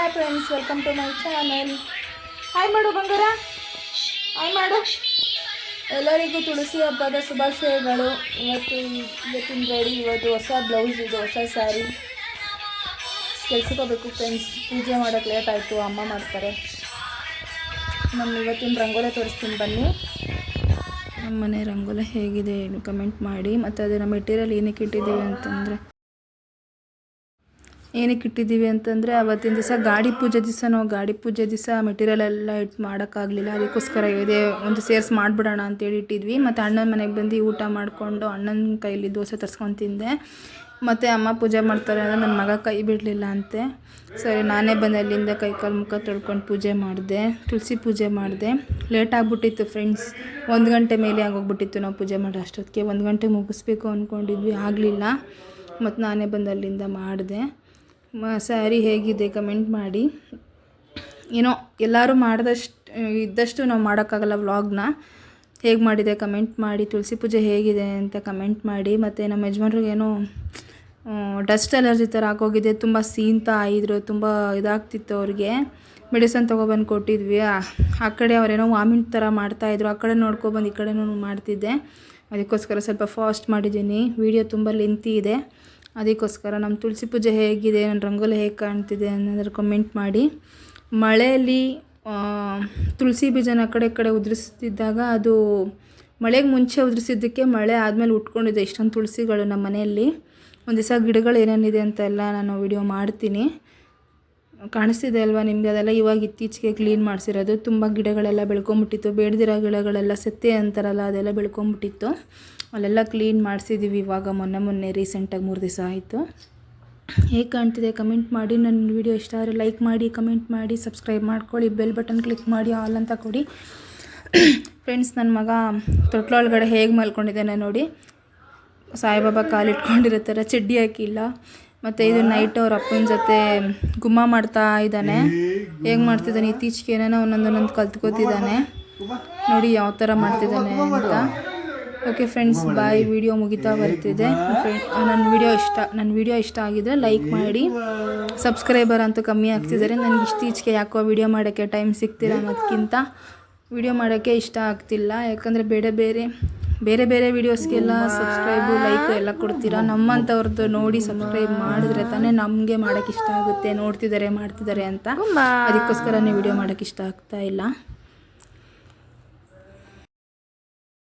Hi friends, welcome to my channel. Hi ಮಾಡು ಬಂಗಾರ, hi ಮಾಡು. ಎಲ್ಲರಿಗೂ ತುಳಸಿ ಹಬ್ಬದ ಶುಭಾಶಯಗಳು. ಇವತ್ತಿನ ರೆಡಿ. ಇವತ್ತು ಹೊಸ ಬ್ಲೌಸ್, ಇದು ಹೊಸ ಸ್ಯಾರಿ. ಕೆಲ್ಸಕ್ಕೆ ಹೋಗ್ಬೇಕು ಫ್ರೆಂಡ್ಸ್. ಪೂಜೆ ಮಾಡೋಕ್ಕೆ ಲೇಟ್ ಆಯಿತು, ಅಮ್ಮ ಮಾಡ್ತಾರೆ. ನಮ್ಮ ಇವತ್ತಿನ ರಂಗೋಲೆ ತೋರಿಸ್ತೀನಿ ಬನ್ನಿ. ನಮ್ಮ ಮನೆ ರಂಗೋಲೆ ಹೇಗಿದೆ ಕಮೆಂಟ್ ಮಾಡಿ. ಮತ್ತು ಅದನ್ನು ಮೆಟೀರಿಯಲ್ ಏನಕ್ಕೆ ಇಟ್ಟಿದ್ದೀವಿ ಅಂತಂದರೆ ಅವತ್ತಿನ ದಿವಸ ಗಾಡಿ ಪೂಜೆ ದಿವಸ ಮೆಟೀರಿಯಲ್ ಎಲ್ಲ ಮಾಡೋಕ್ಕಾಗಲಿಲ್ಲ. ಅದಕ್ಕೋಸ್ಕರ ಇದೇ ಒಂದು ಸೇರ್ಸ್ ಮಾಡಿಬಿಡೋಣ ಅಂತೇಳಿ ಇಟ್ಟಿದ್ವಿ. ಮತ್ತು ಅಣ್ಣನ ಮನೆಗೆ ಬಂದು ಊಟ ಮಾಡಿಕೊಂಡು ಅಣ್ಣನ ಕೈಲಿ ದೋಸೆ ತರ್ಸ್ಕೊಂಡು ತಿಂದೆ. ಮತ್ತು ಅಮ್ಮ ಪೂಜೆ ಮಾಡ್ತಾರೆ ಅಂದರೆ ನನ್ನ ಮಗ ಕೈ ಬಿಡಲಿಲ್ಲ ಅಂತೆ. ಸರಿ, ನಾನೇ ಬಂದು ಅಲ್ಲಿಂದ ಕೈ ಕಾಲು ಮುಖ ತೊಳ್ಕೊಂಡು ಪೂಜೆ ಮಾಡಿದೆ, ತುಳಸಿ ಪೂಜೆ ಮಾಡಿದೆ. ಲೇಟ್ ಆಗಿಬಿಟ್ಟಿತ್ತು ಫ್ರೆಂಡ್ಸ್, 1 ಗಂಟೆ ಮೇಲೆ ಆಗೋಗ್ಬಿಟ್ಟಿತ್ತು ನಾವು ಪೂಜೆ ಮಾಡೋ ಅಷ್ಟೊತ್ತಿಗೆ. 1 ಗಂಟೆ ಮುಗಿಸ್ಬೇಕು ಅಂದ್ಕೊಂಡಿದ್ವಿ, ಆಗಲಿಲ್ಲ. ಮತ್ತು ನಾನೇ ಬಂದು ಅಲ್ಲಿಂದ ಮಾಡಿದೆ. ಸ್ಯಾರಿ ಹೇಗಿದೆ ಕಮೆಂಟ್ ಮಾಡಿ. ಏನೋ ಎಲ್ಲರೂ ಇದ್ದಷ್ಟು ನಾವು ಮಾಡೋಕ್ಕಾಗಲ್ಲ. ವ್ಲಾಗ್ನ ಹೇಗೆ ಮಾಡಿದೆ ಕಮೆಂಟ್ ಮಾಡಿ. ತುಳಸಿ ಪೂಜೆ ಹೇಗಿದೆ ಅಂತ ಕಮೆಂಟ್ ಮಾಡಿ. ಮತ್ತು ನಮ್ಮ ಯಜಮಾನ್ರಿಗೇನೋ ಡಸ್ಟ್ ಅಲರ್ಜಿ ಥರ ಆಗೋಗಿದೆ. ತುಂಬ ಸೀನ್ತಾ ಇದ್ರು, ತುಂಬ ಇದಾಗ್ತಿತ್ತು ಅವ್ರಿಗೆ. ಮೆಡಿಸನ್ ತೊಗೊಬಂದು ಕೊಟ್ಟಿದ್ವಿ. ಆ ಕಡೆ ಅವರೇನೋ ವಾಮಿಟ್ ಥರ ಮಾಡ್ತಾಯಿದ್ರು. ಆ ಕಡೆ ನೋಡ್ಕೊಬಂದು ಈ ಕಡೆನೂ ಮಾಡ್ತಿದ್ದೆ. ಅದಕ್ಕೋಸ್ಕರ ಸ್ವಲ್ಪ ಫಾಸ್ಟ್ ಮಾಡಿದ್ದೀನಿ. ವಿಡಿಯೋ ತುಂಬ ಲೆಂತಿ ಇದೆ. ಅದಕ್ಕೋಸ್ಕರ ನಮ್ಮ ತುಳಸಿ ಪೂಜೆ ಹೇಗಿದೆ, ನನ್ನ ರಂಗೋಲಿ ಹೇಗೆ ಕಾಣ್ತಿದೆ ಅನ್ನೋದ್ರ ಕಮೆಂಟ್ ಮಾಡಿ. ಮಳೆಯಲ್ಲಿ ತುಳಸಿ ಬೀಜನ ಆ ಕಡೆ ಉದುರಿಸ್ತಿದ್ದಾಗ ಅದು ಮಳೆಗೆ ಮುಂಚೆ ಉದುರಿಸಿದ್ದಕ್ಕೆ ಮಳೆ ಆದಮೇಲೆ ಉಟ್ಕೊಂಡಿದೆ ಇಷ್ಟೊಂದು ತುಳಸಿಗಳು ನಮ್ಮ ಮನೆಯಲ್ಲಿ. ಒಂದು ದಿವಸ ಗಿಡಗಳು ಏನೇನಿದೆ ಅಂತ ಎಲ್ಲ ನಾನು ವಿಡಿಯೋ ಮಾಡ್ತೀನಿ. ಕಾಣಿಸ್ತಿದೆ ಅಲ್ವಾ ನಿಮಗೆ? ಅದೆಲ್ಲ ಇವಾಗ ಇತ್ತೀಚೆಗೆ ಕ್ಲೀನ್ ಮಾಡಿಸಿರೋದು. ತುಂಬ ಗಿಡಗಳೆಲ್ಲ ಬೆಳ್ಕೊಂಬಿಟ್ಟಿತ್ತು. ಬೇಡದಿರೋ ಗಿಡಗಳೆಲ್ಲ ಸೆತ್ತೆ ಅಂತಾರಲ್ಲ, ಅದೆಲ್ಲ ಬೆಳ್ಕೊಂಬಿಟ್ಟಿತ್ತು. ಅಲ್ಲೆಲ್ಲ ಕ್ಲೀನ್ ಮಾಡಿಸಿದ್ದೀವಿ ಇವಾಗ. ಮೊನ್ನೆ ರೀಸೆಂಟಾಗಿ 3 ದಿವಸ ಆಯಿತು. ಹೇಗೆ ಕಾಣ್ತಿದೆ ಕಮೆಂಟ್ ಮಾಡಿ. ನನ್ನ ವಿಡಿಯೋ ಇಷ್ಟ ಆದರೆ ಲೈಕ್ ಮಾಡಿ, ಕಮೆಂಟ್ ಮಾಡಿ, ಸಬ್ಸ್ಕ್ರೈಬ್ ಮಾಡ್ಕೊಳ್ಳಿ, ಬೆಲ್ ಬಟನ್ ಕ್ಲಿಕ್ ಮಾಡಿ, ಆಲ್ ಅಂತ ಕೊಡಿ. ಫ್ರೆಂಡ್ಸ್, ನನ್ನ ಮಗ ತೊಟ್ಲೊಳಗಡೆ ಹೇಗೆ ಮಲ್ಕೊಂಡಿದ್ದಾನೆ ನೋಡಿ. ಸಾಯಿಬಾಬಾ ಕಾಲಿಟ್ಕೊಂಡಿರೋ ಥರ, ಚಡ್ಡಿ ಹಾಕಿಲ್ಲ. ಮತ್ತು ಇದು ನೈಟ್ ಅವ್ರ ಅಪ್ಪನ ಜೊತೆ ಗುಮ್ಮ ಮಾಡ್ತಾ ಇದ್ದಾನೆ. ಹೇಗೆ ಮಾಡ್ತಿದ್ದಾನೆ ಇತ್ತೀಚೆಗೆ ಏನೇನೋ ಒಂದೊಂದು ಕಲ್ತ್ಕೋತಿದ್ದಾನೆ ನೋಡಿ, ಯಾವ ಥರ ಮಾಡ್ತಿದ್ದಾನೆ ಅಂತ. ಓಕೆ ಫ್ರೆಂಡ್ಸ್, ಬಾಯ್. ವಿಡಿಯೋ ಮುಗಿತಾ ಬರ್ತಿದೆ. ನನ್ನ ವಿಡಿಯೋ ಇಷ್ಟ ಆಗಿದ್ರೆ ಲೈಕ್ ಮಾಡಿ. ಸಬ್ಸ್ಕ್ರೈಬರ್ ಅಂತೂ ಕಮ್ಮಿ ಆಗ್ತಿದ್ದಾರೆ. ನನಗೆ ಇತ್ತೀಚೆಗೆ ಯಾಕೋ ವಿಡಿಯೋ ಮಾಡೋಕ್ಕೆ ಟೈಮ್ ಸಿಗ್ತಿಲ್ಲ ಅನ್ನೋದಕ್ಕಿಂತ ವಿಡಿಯೋ ಮಾಡೋಕ್ಕೆ ಇಷ್ಟ ಆಗ್ತಿಲ್ಲ. ಯಾಕಂದರೆ ಬೇರೆ ವೀಡಿಯೋಸ್ಗೆಲ್ಲ ಸಬ್ಸ್ಕ್ರೈಬು, ಲೈಕು ಎಲ್ಲ ಕೊಡ್ತೀರಾ. ನಮ್ಮಂಥವ್ರದ್ದು ನೋಡಿ ಸಬ್ಸ್ಕ್ರೈಬ್ ಮಾಡಿದ್ರೆ ತಾನೇ ನಮಗೆ ಮಾಡೋಕ್ಕೆ ಇಷ್ಟ ಆಗುತ್ತೆ. ನೋಡ್ತಿದ್ದಾರೆ, ಮಾಡ್ತಿದ್ದಾರೆ ಅಂತ. ಅದಕ್ಕೋಸ್ಕರನೇ ವಿಡಿಯೋ ಮಾಡೋಕ್ಕೆ ಇಷ್ಟ ಆಗ್ತಾ ಇಲ್ಲ.